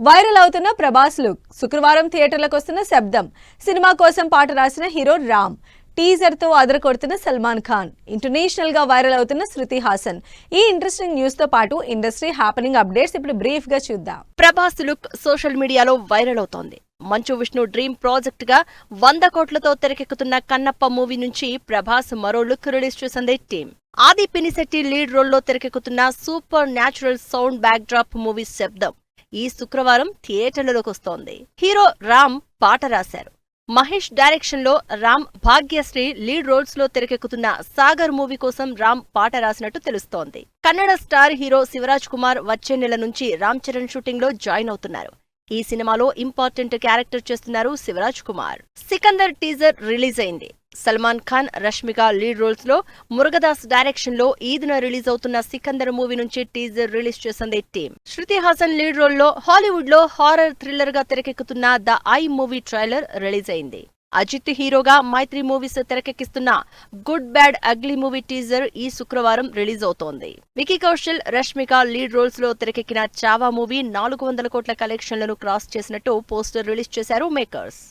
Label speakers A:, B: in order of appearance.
A: Viral అవుతున్న Prabhas look, శుక్రవారం థియేటర్లకు వస్తున్న శబ్దం, సినిమా కోసం పాట రాసిన హీరో రామ్, టీజర్ తో అదరకొడుతున్న సల్మాన్ ఖాన్, ఇంటర్నేషనల్ గా వైరల్ అవుతున్న శృతి హాసన్. ఈ ఇంట్రెస్టింగ్ న్యూస్ తో పాటు ఇండస్ట్రీ హ్యాపెనింగ్ అప్డేట్స్ ఇప్పుడు బ్రీఫ్ గా చూద్దాం.
B: ప్రభాస్ లుక్ సోషల్ మీడియాలో వైరల్ అవుతోంది. మంచు విష్ణు డ్రీమ్ ప్రాజెక్ట్ గా 100 కోట్లతో తెరకెక్కుతున్న కన్నప్ప మూవీ నుంచి ప్రభాస్ మరో లుక్ రిలీజ్ చేసింది టీమ్. ఆది పినిశెట్టి లీడ్ రోల్లో తెరకెక్కుతున్న super natural sound back drop movie శబ్దం ఈ శుక్రవారం థియేటర్లలోకి వస్తోంది. హీరో రామ్ పాట రాశారు. మహేష్ డైరెక్షన్ లో రామ్, భాగ్యశ్రీ లీడ్ రోల్స్ లో తెరకెక్కుతున్న సాగర్ మూవీ కోసం రామ్ పాట రాసినట్టు తెలుస్తోంది. కన్నడ స్టార్ హీరో శివరాజ్ కుమార్ వచ్చే నెల నుంచి రామ్ చరణ్ షూటింగ్ లో జాయిన్ అవుతున్నారు. ఈ సినిమాలో ఇంపార్టెంట్ క్యారెక్టర్ చేస్తున్నారు శివరాజ్ కుమార్. సికందర్ టీజర్ రిలీజ్ అయింది. సల్మాన్ ఖాన్, రష్మిక లీడ్ రోల్స్ లో మురుగదాస్ డైరెక్షన్ లో ఈదున రిలీజ్ అవుతున్న సికందర్ మూవీ నుంచి టీజర్ రిలీజ్ చేసింది team. Shruti Haasan lead role లో హాలీవుడ్ లో హారర్ థ్రిల్లర్ గా తెరకెక్కుతున్న the I movie trailer release అయింది. అజిత్ హీరోగా మైత్రి movies తెరకెక్కిస్తున్న good Bad Ugly movie teaser ఈ శుక్రవారం రిలీజ్ అవుతోంది. వికీ కౌశల్, రష్మిక లీడ్ రోల్స్ లో తెరకెక్కిన చావా మూవీ 400 కోట్ల కలెక్షన్లను క్రాస్ చేసినట్టు పోస్టర్ రిలీజ్ చేశారు మేకర్స్.